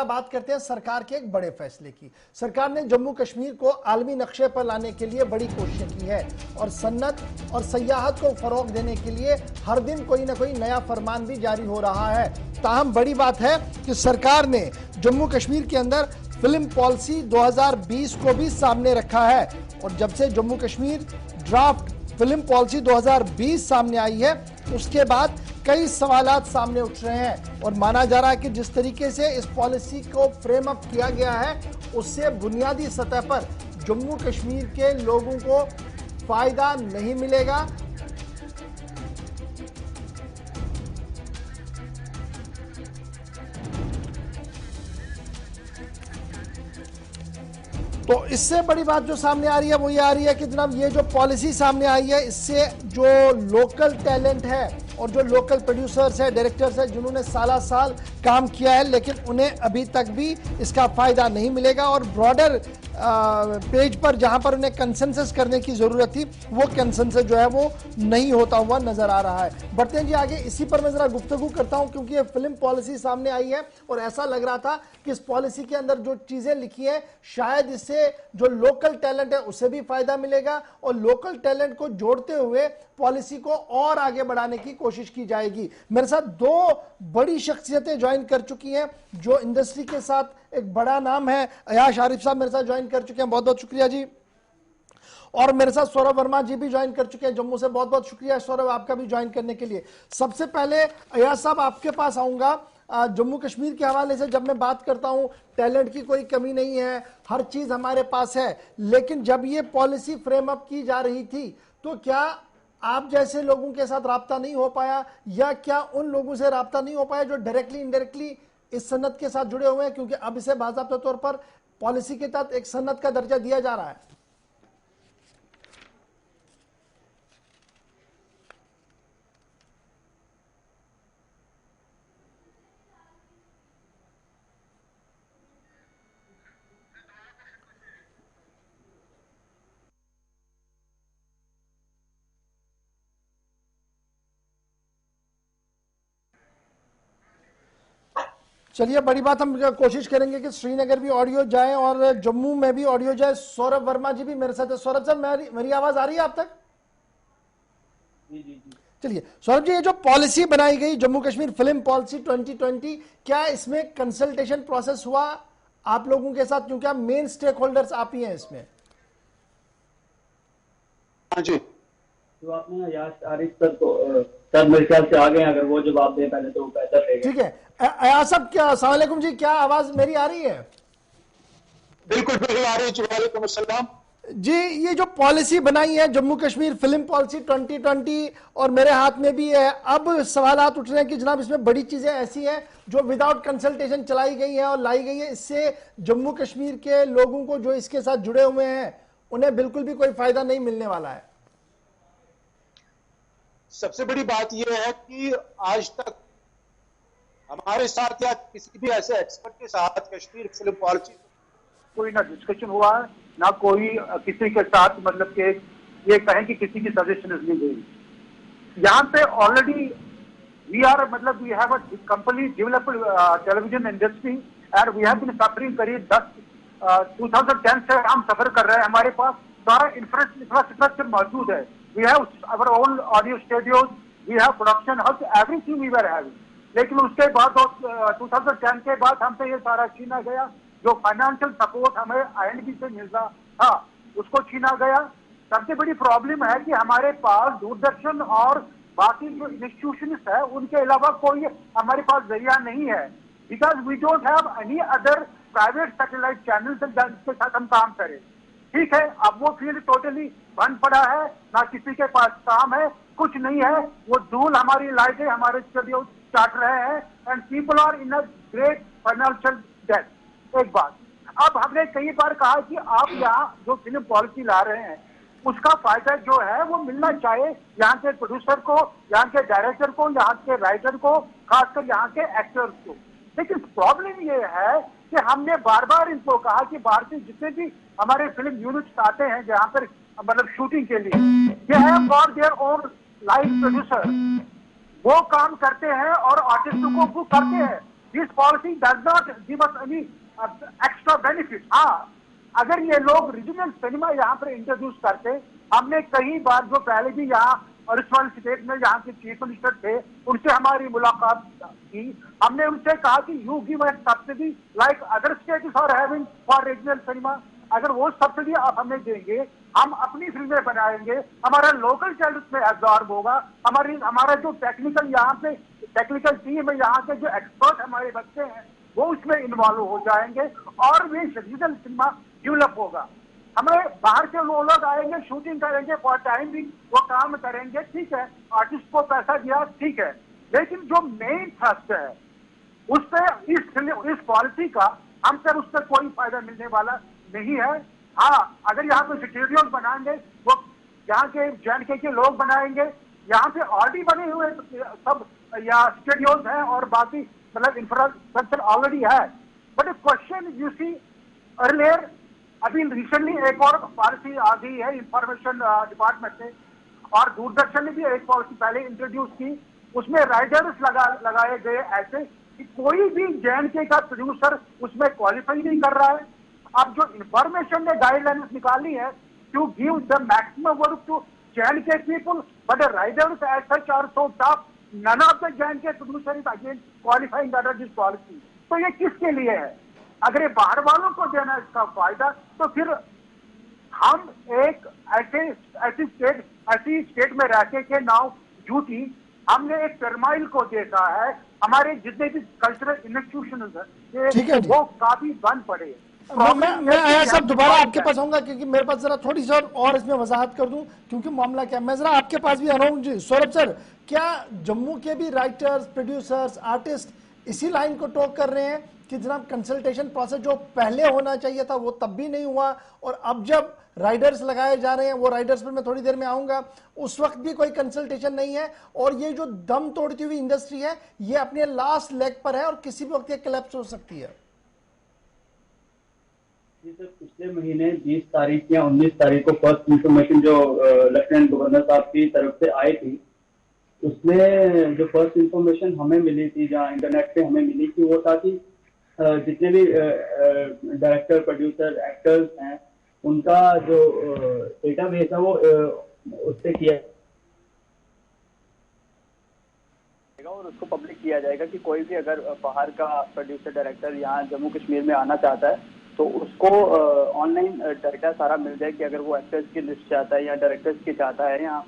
जरा बात करते हैं सरकार के एक बड़े फैसले की। सरकार ने जम्मू कश्मीर को आलमी नक्शे पर लाने के लिए बड़ी कोशिश की है और सन्नत और सयाहत को फरोग देने के लिए हर दिन कोई ना कोई नया फरमान भी जारी हो रहा है। ताहम बड़ी बात है कि सरकार ने जम्मू कश्मीर के अंदर फिल्म पॉलिसी 2020 को भी सामने रखा है और जब से Jammu Kashmir draft film policy 2020 सामने आई है उसके बाद कई सवालात सामने उठ रहे हैं और माना जा रहा है कि जिस तरीके से इस पॉलिसी को फ्रेम अप किया गया है उससे बुनियादी सतह पर जम्मू कश्मीर के लोगों को फायदा नहीं मिलेगा। तो इससे बड़ी बात जो सामने आ रही है वो ये आ रही है कि जनाब ये जो पॉलिसी सामने आई है इससे जो लोकल टैलेंट है और जो लोकल प्रोड्यूसर्स है, डायरेक्टर्स है, जिन्होंने साल काम किया है लेकिन उन्हें अभी तक भी इसका फायदा नहीं मिलेगा और ब्रॉडर पेज पर जहां पर उन्हें कंसेंसस करने की जरूरत थी वो कंसेंसस जो है वो नहीं होता हुआ नजर आ रहा है। बढ़ते हैं जी आगे, इसी पर मैं जरा गुफ्तगू करता हूं क्योंकि ये फिल्म पॉलिसी सामने आई है और ऐसा लग रहा था कि इस पॉलिसी के अंदर जो चीजें लिखी है शायद इससे जो लोकल टैलेंट है उसे भी फायदा मिलेगा और लोकल टैलेंट को जोड़ते हुए पॉलिसी को और आगे बढ़ाने की कोशिश की जाएगी। मेरे साथ दो बड़ी शख्सियतें ज्वाइन कर चुकी हैं जो इंडस्ट्री के साथ एक बड़ा नाम है। अयाश आरिफ साहब मेरे साथ ज्वाइन कर चुके हैं, बहुत बहुत शुक्रिया जी। और मेरे साथ सौरभ वर्मा जी भी ज्वाइन कर चुके हैं जम्मू से, बहुत बहुत शुक्रिया सौरभ आपका भी ज्वाइन करने के लिए। सबसे पहले अयाश साहब आपके पास आऊंगा। जम्मू कश्मीर के हवाले से जब मैं बात करता हूं टैलेंट की कोई कमी नहीं है, हर चीज हमारे पास है, लेकिन जब ये पॉलिसी फ्रेम अप की जा रही थी तो क्या आप जैसे लोगों के साथ राब्ता नहीं हो पाया या क्या उन लोगों से राब्ता नहीं हो पाया जो डायरेक्टली इनडायरेक्टली इस सनत के साथ जुड़े हुए हैं, क्योंकि अब इसे बाज़ाब्ता तौर पर पॉलिसी के तहत एक सनत का दर्जा दिया जा रहा है? चलिए बड़ी बात, हम कोशिश करेंगे कि श्रीनगर भी ऑडियो जाए और जम्मू में भी ऑडियो जाए। सौरभ वर्मा जी भी मेरे साथ है। सौरभ साहब मेरी आवाज आ रही है आप तक? जी। चलिए सौरभ जी, ये जो पॉलिसी बनाई गई जम्मू कश्मीर फिल्म पॉलिसी 2020, क्या इसमें कंसल्टेशन प्रोसेस हुआ आप लोगों के साथ, क्योंकि आप मेन स्टेक होल्डर्स आप ही हैं इसमें? हाँ जी, तो आपने अयाश आरिफ सर को सर मेरे ख्याल से आ गए, अगर वो जवाब दें पहले तो बेहतर रहेगा। ठीक है अयाश साहब, क्या अस्सलाम वालेकुम जी, क्या आवाज मेरी आ रही है? बिल्कुल बिल्कुल आ रही है। वालेकुम अस्सलाम जी। ये जो पॉलिसी बनाई है जम्मू कश्मीर फिल्म पॉलिसी 2020 और मेरे हाथ में भी है, अब सवालात उठ रहे हैं कि जनाब इसमें बड़ी चीजें ऐसी हैं जो विदाउट कंसल्टेशन चलाई गई है और लाई गई है, इससे जम्मू कश्मीर के लोगों को जो इसके साथ जुड़े हुए हैं उन्हें बिल्कुल भी कोई फायदा नहीं मिलने वाला है। सबसे बड़ी बात यह है कि आज तक हमारे साथ या किसी भी ऐसे एक्सपर्ट के साथ कश्मीर फिल्म पॉलिसी कोई ना डिस्कशन हुआ है, ना कोई किसी के साथ मतलब के ये कहें कि किसी की सजेशन ली गई। यहाँ पे ऑलरेडी वी आर मतलब we have a complete developed television industry and we have been suffering करीब 2010 से हम सफर कर रहे हैं। हमारे पास सारा इंफ्रास्ट्रक्चर मौजूद है। We have our own audio studios, we have production house, everything we were having. लेकिन उसके बाद 2010 के बाद हमसे ये सारा छीना गया। जो फाइनेंशियल सपोर्ट हमें INB से मिल रहा था उसको छीना गया। सबसे बड़ी प्रॉब्लम है कि हमारे पास दूरदर्शन और बाकी जो इंस्टीट्यूशंस है उनके अलावा कोई हमारे पास जरिया नहीं है, because we don't have any other private satellite channels जिसके साथ हम काम करें। ठीक है, अब वो फील्ड टोटली बंद पड़ा है, ना किसी के पास काम है, कुछ नहीं है। वो धूल हमारी लाइटें हमारे स्टूडियो चाट रहे हैं and people are in a great financial debt. एक बात, अब हमने कई बार कहा कि आप यहाँ जो फिल्म पॉलिसी ला रहे हैं उसका फायदा जो है वो मिलना चाहिए यहाँ के प्रोड्यूसर को, यहाँ के डायरेक्टर को, यहाँ के राइटर को, खासकर यहाँ के एक्टर्स को। लेकिन प्रॉब्लम ये है कि हमने बार बार इनको कहा कि बाहर से जितने भी हमारे फिल्म यूनिट्स आते हैं जहाँ पर मतलब शूटिंग के लिए, दे have got their own live producer, वो काम करते हैं और आर्टिस्टों को बुक करते हैं। This policy does not give us any extra benefit. हाँ, अगर ये लोग रीजनल सिनेमा यहाँ पर इंट्रोड्यूस करते, हमने कई बार जो पहले भी यहाँ ओरिजिनल स्टेट में यहाँ के चीफ मिनिस्टर थे, उनसे हमारी मुलाकात की। हमने उनसे कहा कि you give us subsidy like other states are having for regional cinema. अगर वो सब्सिडी आप हमें देंगे, हम अपनी फिल्में बनाएंगे, हमारा लोकल टैलेंट उसमें एब्जॉर्ब होगा, हमारा जो टेक्निकल यहाँ पे टेक्निकल टीम है, यहाँ के जो एक्सपर्ट हमारे बच्चे हैं वो उसमें इन्वॉल्व हो जाएंगे और वे रीजनल सिनेमा डेवलप होगा। हमें बाहर से वो लोग आएंगे, शूटिंग करेंगे, फॉर टाइम भी वो काम करेंगे, ठीक है, आर्टिस्ट को पैसा दिया, ठीक है, लेकिन जो मेन थ्रस्ट है उस पर इस पॉलिसी का हमसे उस पर कोई फायदा मिलने वाला नहीं है। हाँ, अगर यहाँ पे स्टूडियोज बनाएंगे, वो यहाँ के JNK के लोग बनाएंगे, यहाँ पे ऑलरेडी बने हुए सब या स्टूडियोज हैं और बाकी मतलब इंफ्रास्ट्रक्चर ऑलरेडी है। But question you see earlier, अभी रिसेंटली एक और पॉलिसी आ गई है इंफॉर्मेशन डिपार्टमेंट से, और दूरदर्शन ने भी एक पॉलिसी पहले इंट्रोड्यूस की, उसमें राइडर्स लगाए गए ऐसे कि कोई भी JNK का प्रोड्यूसर उसमें क्वालिफाई नहीं कर रहा है। अब जो इंफॉर्मेशन ने गाइडलाइंस निकाली है to give the maximum work to JNK people, but riders as such are so tough, none of the JNK producer is again qualifying under this policy. तो ये किसके लिए है? अगर ये बाहर वालों को देना इसका फायदा, तो फिर हम एक ऐसी स्टेट में रहते के नाउ ड्यूटी हमने एक टर्माइल को देखा है, हमारे जितने भी कल्चरल इंस्टीट्यूशन है वो काफी बंद पड़े। मैं आया सब दोबारा आपके पास आऊंगा, क्योंकि मेरे पास जरा थोड़ी सी और इसमें वजाहत कर दूं, क्योंकि मामला क्या, मैं जरा आपके पास भी आ रहा हूं जी। सौरभ सर, क्या जम्मू के भी राइटर्स, प्रोड्यूसर्स, आर्टिस्ट इसी लाइन को टॉक कर रहे हैं कि जनाब कंसल्टेशन प्रोसेस जो पहले होना चाहिए था वो तब भी नहीं हुआ, और अब जब राइडर्स लगाए जा रहे हैं, वो राइडर्स पर मैं थोड़ी देर में आऊंगा, उस वक्त भी कोई कंसल्टेशन नहीं है, और ये जो दम तोड़ती हुई इंडस्ट्री है ये अपने लास्ट लेग पर है और किसी भी वक्त ये कोलैप्स हो सकती है? जी सर, पिछले महीने 20 तारीख या 19 तारीख को फर्स्ट इंफॉर्मेशन जो लेफ्टिनेंट गवर्नर साहब की तरफ से आई थी, उसमें जो फर्स्ट इंफॉर्मेशन हमें मिली थी, जहाँ इंटरनेट पे हमें मिली थी, वो था कि जितने भी डायरेक्टर, प्रोड्यूसर, एक्टर्स हैं, उनका जो डेटाबेस है वो उससे किया और उसको पब्लिक किया जाएगा कि कोई भी अगर बाहर का प्रोड्यूसर, डायरेक्टर यहाँ जम्मू कश्मीर में आना चाहता है तो उसको ऑनलाइन डाटा सारा मिल जाए कि अगर वो एक्टर्स की लिस्ट चाहता है या डायरेक्टर्स की चाहता है या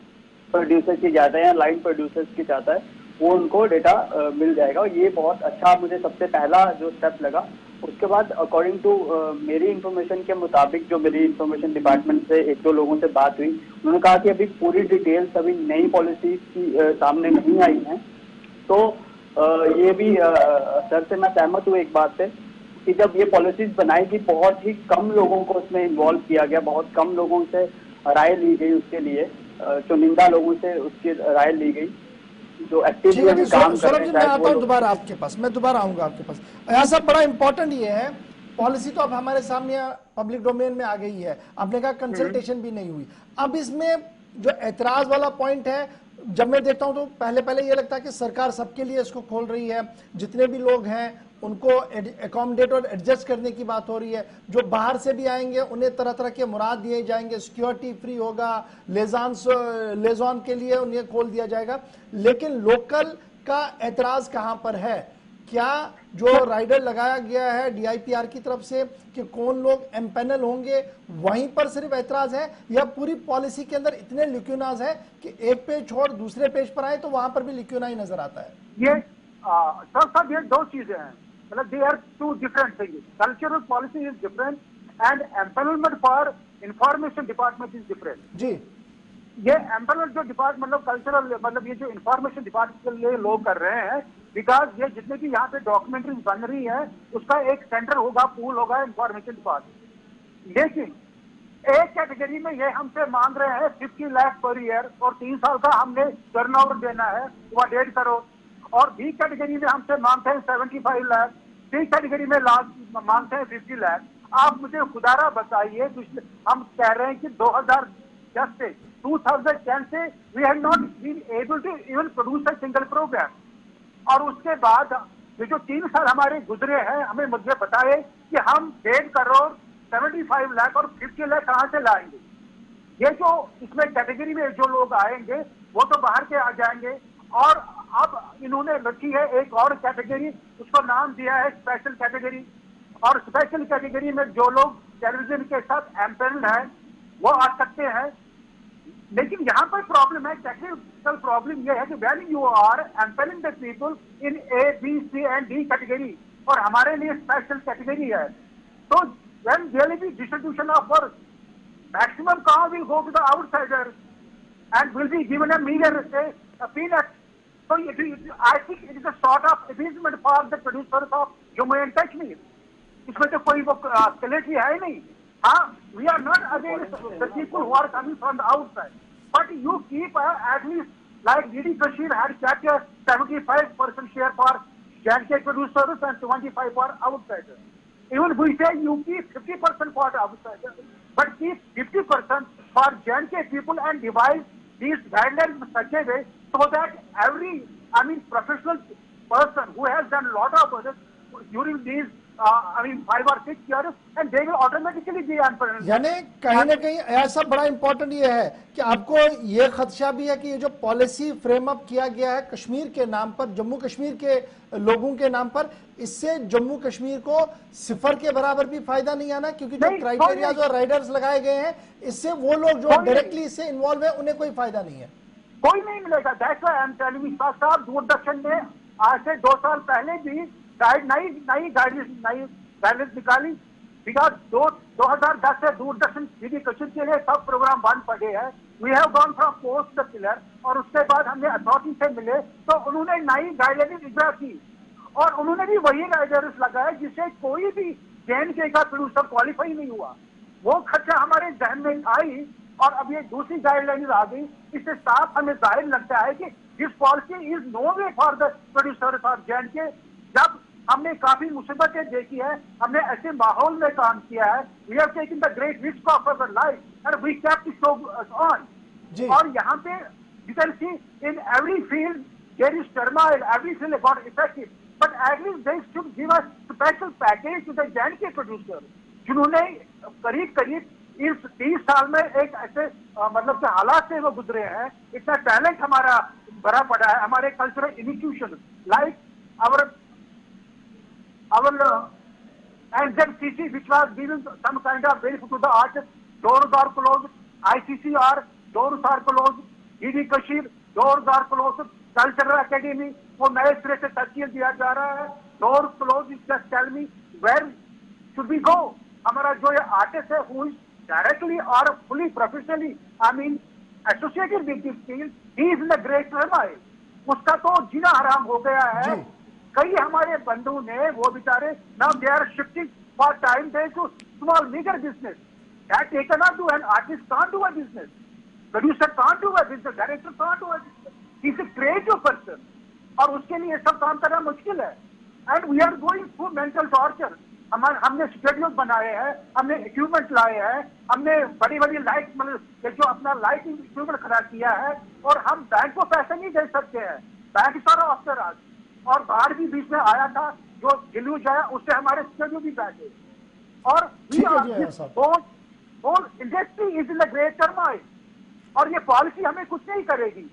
प्रोड्यूसर की चाहता है या लाइन प्रोड्यूसर्स की चाहता है, वो उनको डेटा मिल जाएगा। और ये बहुत अच्छा मुझे सबसे पहला जो स्टेप लगा। उसके बाद अकॉर्डिंग टू मेरी इंफॉर्मेशन के मुताबिक, जो मेरी इंफॉर्मेशन डिपार्टमेंट से एक दो लोगों से बात हुई, उन्होंने कहा कि अभी पूरी डिटेल्स, अभी नई पॉलिसी की सामने नहीं आई हैं। तो ये भी सर से मैं सहमत हूँ एक बात से कि जब ये पॉलिसीज बनाई गई, बहुत ही कम लोगों को उसमें इन्वॉल्व किया गया, बहुत कम लोगों से राय ली गई, उसके लिए चुनिंदा लोगों से उसकी राय ली गई जो एक्टिवली काम कर रहे हैं। मैं आता हूं दोबारा आपके पास, मैं दोबारा आऊंगा आपके पास। यहाँ सब बड़ा इंपॉर्टेंट ये है, पॉलिसी तो अब हमारे सामने पब्लिक डोमेन में आ गई है, आपने कहा कंसल्टेशन भी नहीं हुई। अब इसमें जो एतराज वाला पॉइंट है, जब मैं देखता हूं तो पहले ये लगता है कि सरकार सबके लिए इसको खोल रही है, जितने भी लोग हैं उनको एकोमोडेट और एडजस्ट करने की बात हो रही है। जो बाहर से भी आएंगे उन्हें तरह तरह के मुराद दिए जाएंगे, सिक्योरिटी फ्री होगा, लेजॉन के लिए उन्हें खोल दिया जाएगा। लेकिन लोकल का एतराज कहां पर है? क्या जो राइडर लगाया गया है DIPR की तरफ से कि कौन लोग एम्पैनल होंगे, वहीं पर सिर्फ एतराज है, या पूरी पॉलिसी के अंदर इतने लिक्यूनाज है कि एक पेज छोड़ दूसरे पेज पर आए तो वहां पर भी लिक्यूना ही नजर आता है? ये सर ये दो चीजें हैं, मतलब they are two different things. Cultural policy is different and empanelment for information department is different. जी, ये एम्पैनलमेंट जो डिपार्टमेंट मतलब कल्चरल, मतलब ये जो इंफॉर्मेशन डिपार्टमेंट के लिए लोग कर रहे हैं, बिकॉज ये जितने भी यहाँ पे डॉक्यूमेंट्रीज बन रही है उसका एक सेंटर होगा, पूल होगा इंफॉर्मेशन डिपार्टमेंट। लेकिन एक कैटेगरी में ये हमसे मांग रहे हैं 50 लाख पर ईयर और 3 साल का हमने टर्नओवर देना है, वह 1.5 करोड़। और बी कैटेगरी में हमसे मांगते हैं 75 लाख, सी कैटेगरी में मांगते हैं 50 लाख। आप मुझे खुदारा बताइए, हम कह रहे हैं कि 2010 से 2010 से we have not been able to even produce a single programme, और उसके बाद ये जो 3 साल हमारे गुजरे हैं, हमें मुझे बताए कि हम 1.5 करोड़ 75 लाख और 50 लाख कहाँ से लाएंगे। ये जो इसमें कैटेगरी में जो लोग आएंगे वो तो बाहर के आ जाएंगे, और अब इन्होंने रखी है एक और कैटेगरी, उसको नाम दिया है स्पेशल कैटेगरी। और स्पेशल कैटेगरी में जो लोग टेररिज्म के साथ एम्पेरिल्ड हैं वो आ सकते हैं। लेकिन यहाँ पर प्रॉब्लम है, टेक्निकल प्रॉब्लम यह है कि when you are empanelling the people in A, B, C and D category, और हमारे लिए स्पेशल कैटेगरी है, तो when there will be distribution of work, maximum car will go to the outsider and will be given a meager peanut. So I think it is a sort of appeasement for the producers of Jammu and Kashmir. इसमें तो कोई वो clarity है नहीं। हाँ, we are not against the people who are coming from the outside, but you keep at least like DD Kashmir had kept a 75% share for J&K producers and 25% for outsiders. Even we say you keep 50% for the outsiders, but keep 50% for J&K people and divide these guidelines in such a way so that every, professional person who has done a lot of work during these, 5 or 6 years, and they will automatically be unparalleled. यानी कहीं ना कहीं ऐसा बड़ा important ये है कि आपको ये खदशा भी है कि ये जो पॉलिसी फ्रेम अप किया गया है कश्मीर के नाम पर, जम्मू कश्मीर के लोगों के नाम पर, इससे जम्मू कश्मीर को सिफर के बराबर भी फायदा नहीं आना, क्योंकि जो क्राइटेरिया और राइडर्स लगाए गए हैं इससे वो लोग जो डायरेक्टली इससे इन्वॉल्व है उन्हें कोई फायदा नहीं है, कोई नहीं मिलेगा। That's why I am telling you साहब, दूरदर्शन ने आज से 2 साल पहले भी नई गाइडलाइंस निकाली, बिकॉज 2010 से दूरदर्शन डीडी कश्मीर के लिए सब प्रोग्राम बंद पड़े हैं। We have gone from post the pillar, और उसके बाद हमने अथॉरिटी से मिले तो उन्होंने नई गाइडलाइंस इजरा की, और उन्होंने भी वही गाइडलाइंस लगाया जिससे कोई भी J&K का प्रोड्यूसर क्वालिफाई नहीं हुआ। वो खर्चा हमारे जहन में आई, और अब ये दूसरी गाइडलाइंस आ गई। इससे साफ हमें जाहिर लगता है कि this policy is no way for the producer of J&K। जब हमने काफी मुसीबतें देखी है, हमने ऐसे माहौल में काम किया है, we have taken the great risk of our life and we kept it on. और यहाँ पे you can see in every field there is turmoil, every field got affected, but at least they should give a special package to the J&K producer, जिन्होंने करीब इस 30 साल में एक ऐसे मतलब के हालात से वो गुजरे हैं, इतना टैलेंट हमारा भरा पड़ा है, हमारे cultural institution like our NZCC, which was giving some kind of benefit to the artists, doors are closed, ICCR, doors are closed, DD Kashmir, doors are closed, Cultural Academy, वो नए सिरे से तश्कील दिया जा रहा है, doors closed, just tell me where should we go? हमारा जो ये आर्टिस्ट है who is directly or fully professionally, associated with this field, he is in the great turmoil. उसका तो जीना हराम हो गया है। कई हमारे बंधु ने वो बेचारे now they are shifting for time they to small meagre business that they can not do, an artist can't do a business, producer can't do a business, director can't do a business, he is a creative person, और उसके लिए सब काम करना मुश्किल है। And we are going through mental torture. हमने studios बनाए हैं, हमने इक्विपमेंट लाए हैं, हमने बड़ी बड़ी लाइट मतलब जो अपना लाइटिंग इक्विपमेंट खड़ा किया है, और हम बैंक को पैसे नहीं दे सकते हैं, बैंक सारा ऑफिसर आज, और बाहर भी बीच में आया था जो दिल्ली आया, उससे हमारे स्टूडियो भी बैठे, और industry is in the great turmoil, और ये पॉलिसी हमें कुछ नहीं करेगी।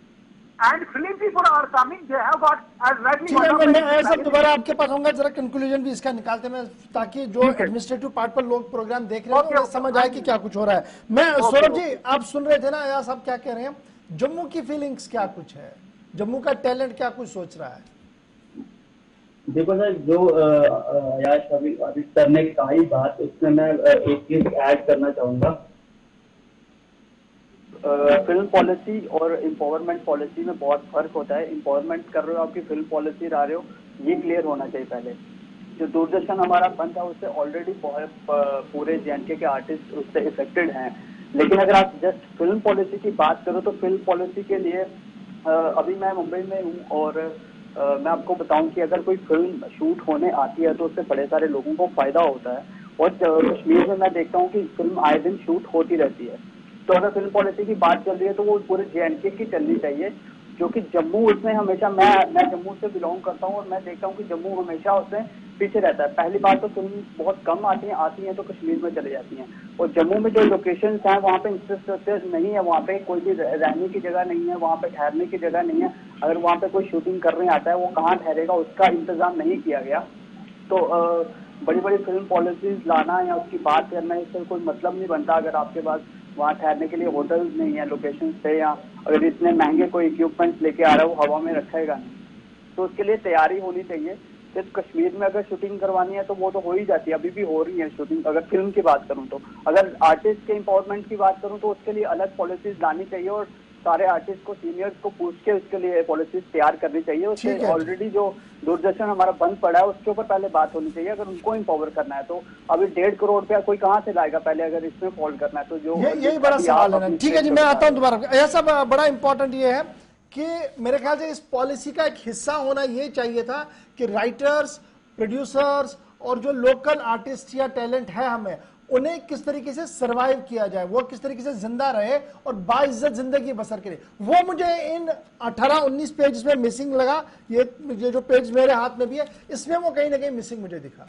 And film people are coming, they have got मैं दोबारा आपके पास होऊंगा, जरा कंक्लूजन भी इसका निकालते हैं ताकि जो एडमिनिस्ट्रेटिव पार्ट पर लोग प्रोग्राम देख रहे हैं तो समझ आए कि क्या कुछ हो रहा है। मैं सौरभ जी, आप सुन रहे थे ना अयाज साहब क्या कह रहे हैं, जम्मू की फीलिंग्स क्या कुछ है, जम्मू का टैलेंट क्या कुछ सोच रहा है? देखो सर, जो अयाज अभी सर ने कही बात, उसमें मैं एक चीज ऐड करना चाहूंगा। फिल्म पॉलिसी और एम्पावरमेंट पॉलिसी में बहुत फर्क होता है। एम्पावरमेंट कर रहे हो, आपकी फिल्म पॉलिसी ला रहे हो, ये क्लियर होना चाहिए पहले। जो दूरदर्शन हमारा बंद था उससे ऑलरेडी बहुत पूरे J&K के आर्टिस्ट उससे इफेक्टेड हैं, लेकिन अगर आप जस्ट फिल्म पॉलिसी की बात करो तो फिल्म पॉलिसी के लिए अभी मैं मुंबई में हूँ, और मैं आपको बताऊं कि अगर कोई फिल्म शूट होने आती है तो उससे बड़े सारे लोगों को फायदा होता है, और कश्मीर में मैं देखता हूँ कि फिल्म आए दिन शूट होती रहती है। तो अगर फिल्म पॉलिसी की बात चल रही है तो वो पूरे J&K की चलनी चाहिए, जो कि जम्मू उसमें हमेशा, मैं जम्मू से बिलोंग करता हूँ और मैं देखता हूँ कि जम्मू हमेशा उसमें पीछे रहता है। पहली बात तो फिल्म बहुत कम आती हैं तो कश्मीर में चले जाती हैं, और जम्मू में जो लोकेशंस हैं वहाँ पे इंफ्रास्ट्रक्चर नहीं है, वहाँ पे कोई भी रहने की जगह नहीं है, वहाँ पे ठहरने की जगह नहीं है। अगर वहाँ पे कोई शूटिंग करने आता है वो कहाँ ठहरेगा, उसका इंतजाम नहीं किया गया। तो बड़ी बड़ी फिल्म पॉलिसीज लाना या उसकी बात करना, इससे कोई मतलब नहीं बनता अगर आपके पास वहाँ ठहरने के लिए होटल्स नहीं है लोकेशन पे, या अगर इतने महंगे कोई इक्विपमेंट्स लेके आ रहा है वो हवा में रखेगा नहीं। तो उसके लिए तैयारी होनी चाहिए। सिर्फ कश्मीर में अगर शूटिंग करवानी है तो वो तो हो ही जाती है, अभी भी हो रही है शूटिंग। अगर फिल्म की बात करूँ तो, अगर आर्टिस्ट के एम्पावरमेंट की बात करूँ तो उसके लिए अलग पॉलिसीज लानी चाहिए, और सारे आर्टिस्ट को, सीनियर्स को पूछ के उसके लिए पॉलिसीज तैयार करनी चाहिए। उससे ऑलरेडी जो दूरदर्शन हमारा बंद पड़ा है उसके ऊपर पहले बात होनी चाहिए। अगर उनको एम्पावर करना है तो अभी 1.5 करोड़ रुपया कोई कहाँ से लाएगा पहले, अगर इसमें फॉल करना है तो। जो यही बड़ा सवाल है ना। ठीक है जी, मैं आता हूँ दोबारा। ऐसा बड़ा इंपॉर्टेंट ये है कि मेरे ख्याल से इस पॉलिसी का एक हिस्सा होना ये चाहिए था कि राइटर्स, प्रोड्यूसर्स और जो लोकल आर्टिस्ट या टैलेंट है हमें, उन्हें किस तरीके से सरवाइव किया जाए, वो किस तरीके से जिंदा रहे और बाइज्जत जिंदगी बसर करे। वो मुझे इन 18-19 पेज में मिसिंग लगा। ये जो पेज मेरे हाथ में भी है, इसमें वो कहीं ना कहीं मिसिंग मुझे दिखा।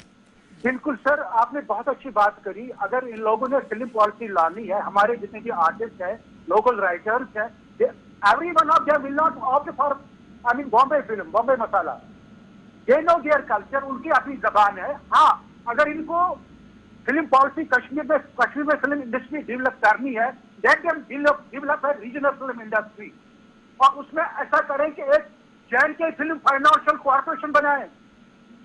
बिल्कुल सर, आपने बहुत अच्छी बात करी। अगर इन लोगों ने फिल्म पॉलिसी लानी है, हमारे जितने भी आर्टिस्ट है, लोकल राइटर्स है, every one of them will not opt for Bombay film, Bombay masala. They know their culture, उनकी अपनी जबान है। हाँ, अगर इनको फिल्म पॉलिसी कश्मीर में फिल्म इंडस्ट्री डेवलप करनी है, डेवलप है रीजनल फिल्म इंडस्ट्री, और उसमें ऐसा करें कि एक J&K फिल्म फाइनेंशियल कॉर्पोरेशन बनाए।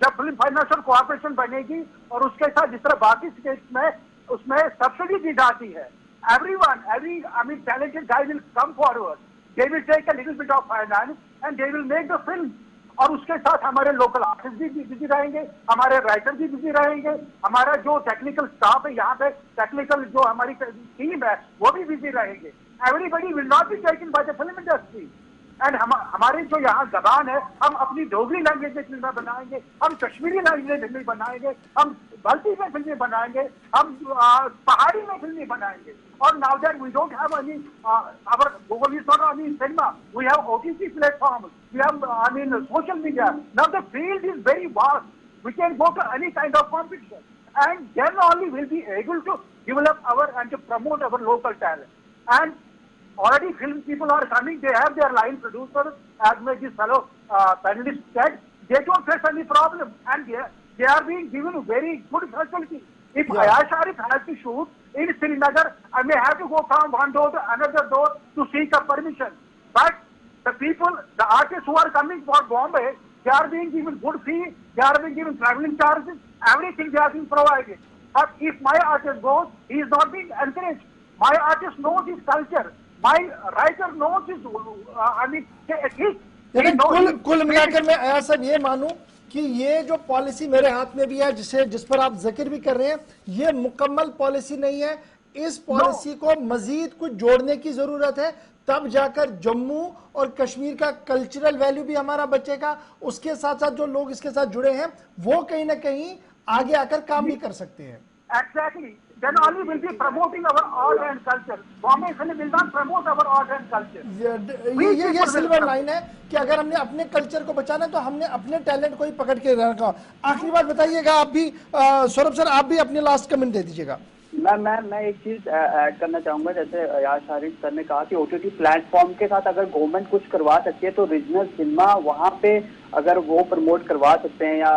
जब फिल्म फाइनेंशियल कॉर्पोरेशन बनेगी और उसके साथ जिस तरह बाकी स्टेट्स में उसमें सब्सिडी दी जाती है, every talented guy will come forward, they will take a little bit of finance and they will make the film। और उसके साथ हमारे लोकल आर्टिस्ट भी बिजी रहेंगे, हमारे राइटर भी बिजी रहेंगे, हमारा जो टेक्निकल स्टाफ है यहाँ पे, टेक्निकल जो हमारी टीम है वो भी बिजी रहेंगे। Everybody will not be taken by the film industry. And हमारी जो यहाँ जबान है, हम अपनी डोगरी लैंग्वेज में फिल्में बनाएंगे, हम कश्मीरी लैंग्वेज में फिल्में बनाएंगे, हम बल्ती में फिल्में बनाएंगे, हम पहाड़ी में फिल्में बनाएंगे। और now that we don't have any our Google is not only cinema, we have OTT platforms, we have social media. Now the field is very vast, we can go to any kind of competition, and then only we'll be able to develop our and to promote our local talent. And already film people are coming, they have their line producers, as my this fellow panelist said, they don't face any problem, and they are being given very good facility. If Ayaz Sharif has to shoot in Srinagar, I may have to go from one door to another door to seek a permission. But the people, the artists who are coming for Bombay, they are being given good fee, they are being given traveling charges, everything they are being provided. But if my artist goes, he is not being encouraged. My artist knows his culture. My writer knows his, at least कुल मिलाकर मैं ऐसा ये मानूं कि ये जो policy मेरे हाथ में भी है, जिस पर आप जिक्र भी कर रहे हैं, ये मुकम्मल पॉलिसी नहीं है। इस पॉलिसी को मजीद कुछ जोड़ने की जरूरत है, तब जाकर जम्मू और कश्मीर का कल्चरल वैल्यू भी हमारा बचेगा। उसके साथ साथ जो लोग इसके साथ जुड़े हैं वो कहीं ना कहीं आगे आकर काम भी कर सकते हैं। Exactly. Then only will be promoting our art and culture. Bombay film will not promote our art and culture. ये सिल्वर लाइन है कि अगर हमने अपने कल्चर को बचाना है तो हमने अपने टैलेंट को ही पकड़ के रखा। आखिरी बात बताइएगा, आप भी सौरभ सर, आप भी अपने लास्ट कमेंट दे दीजिएगा। मैं एक चीज ऐड करना चाहूंगा। जैसे अयाज शारिफ सर ने कहा कि ओटीटी प्लेटफॉर्म के साथ अगर गवर्नमेंट कुछ करवा सकती है तो रीजनल सिनेमा वहाँ पे अगर वो प्रमोट करवा सकते हैं या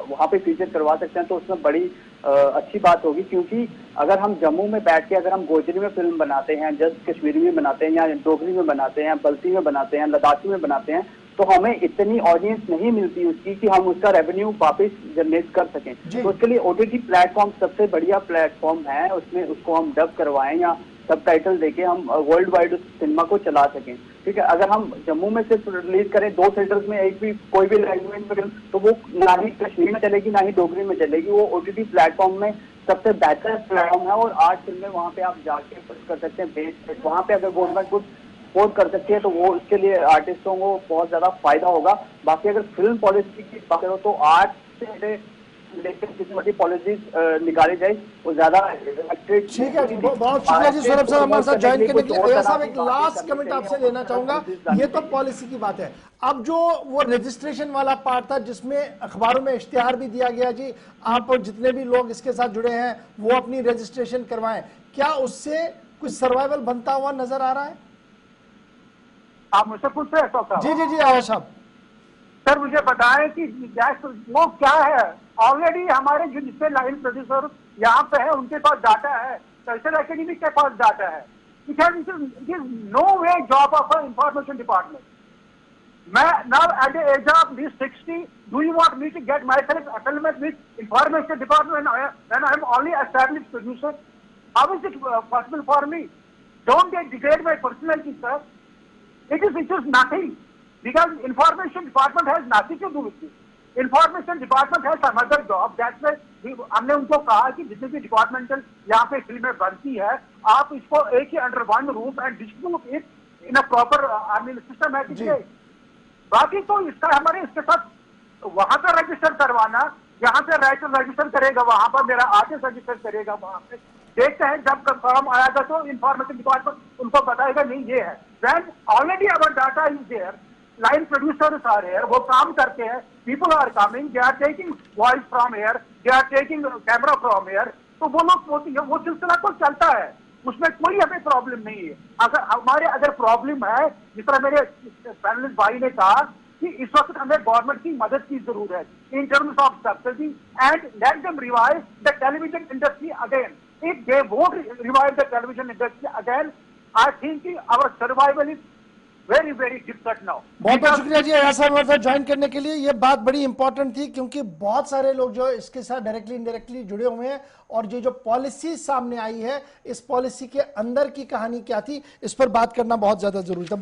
वहाँ पे फीचर करवा सकते हैं तो उसमें बड़ी अच्छी बात होगी। क्योंकि अगर हम जम्मू में बैठ के अगर हम गोजरी में फिल्म बनाते हैं, जस्ट कश्मीरी में बनाते हैं, या डोगरी में बनाते हैं, बल्ती में बनाते हैं, लद्दाखी में बनाते हैं, तो हमें इतनी ऑडियंस नहीं मिलती उसकी कि हम उसका रेवेन्यू वापस जनरेट कर सकें। तो उसके लिए ओटीटी प्लेटफॉर्म सबसे बढ़िया प्लेटफॉर्म है। उसमें उसको हम डब करवाएं या सबटाइटल देके हम वर्ल्ड वाइड उस सिनेमा को चला सकें। ठीक है, अगर हम जम्मू में सिर्फ रिलीज करें 2 थिएटर्स में एक भी कोई भी लैंग्वेज में, तो वो ना ही कश्मीरी में चलेगी ना ही डोगरी में चलेगी। वो ओटीटी प्लेटफॉर्म में सबसे बेहतर प्लेटफॉर्म है और 8 फिल्में वहाँ पे आप जाके कर सकते हैं बेस। वहाँ पे अगर गवर्नमेंट कुछ सपोर्ट कर सकती है तो वो उसके लिए आर्टिस्टों को बहुत ज्यादा फायदा होगा। बाकी अगर फिल्म पॉलिसी की बात करो तो 8 से लेकिन जितनी बड़ी पॉलिसीज निकाली जाए वो ज्यादा ठीक है जी, बहुत शुक्रिया जी सौरभ साहब हमारे साथ ज्वाइन करने के लिए। भैया साहब एक लास्ट कमेंट आपसे लेना चाहूंगा, ये तो पॉलिसी की बात है, अब जो वो रजिस्ट्रेशन वाला पार्ट था जिसमें अखबारों में इश्तिहार भी दिया गया जी आप जितने भी लोग इसके साथ जुड़े हैं वो अपनी रजिस्ट्रेशन करवाएं, क्या उससे कुछ सर्वाइवल बनता हुआ नजर आ रहा है? आप मुझसे पूछ रहे हैं? जी जी जी आया साहब। सर मुझे बताएं कि वो क्या है, ऑलरेडी हमारे जो जितने लाइन प्रोड्यूसर यहाँ पे है उनके पास डाटा है, कल्चर एकेडमी के पास डाटा है। It is no way job of information department. मैं now at the age of this 60, do you want me to get myself settlement with information department when I am only established producer? How is it possible for me? Don't they degrade my personality, sir? It is nothing, because information department has nothing to do with it. Information department has some other job. That's why हमने उनको कहा कि जितनी भी departmental यहाँ पे फिल्में बनती है आप इसको एक ही under one roof and distribute it in a proper I mean systematic way. बाकी तो इसका हमारे इसके साथ वहां पर रजिस्टर करवाना, यहाँ पे राइटर रजिस्टर करेगा, वहां पर मेरा आर्टिस्ट रजिस्टर करेगा, वहां पे देखते हैं जब फॉर्म आएगा तो इंफॉर्मेशन डिपार्टमेंट उनको बताएगा नहीं ये है। When already our data is there, line producers are here, वो काम करते हैं, people are coming, they are taking voice from here, they are taking camera from here, तो वो लोग वो सिलसिला तो चलता है, उसमें कोई हमें प्रॉब्लम नहीं है। अगर प्रॉब्लम है, जिस तरह मेरे पैनलिस्ट भाई ने कहा कि इस वक्त हमें गवर्नमेंट की मदद की जरूरत है in terms of subsidy and let them revive the television industry again. If they won't revive the television industry again, I think our survival is very very difficult now. बहुत बहुत शुक्रिया जी आया साहब हमारे साथ ज्वाइन करने के लिए। ये बात बड़ी इंपॉर्टेंट थी क्योंकि बहुत सारे लोग जो इसके साथ डायरेक्टली इनडायरेक्टली जुड़े हुए हैं और ये जो पॉलिसी सामने आई है इस पॉलिसी के अंदर की कहानी क्या थी इस पर बात करना बहुत ज्यादा जरूरी था।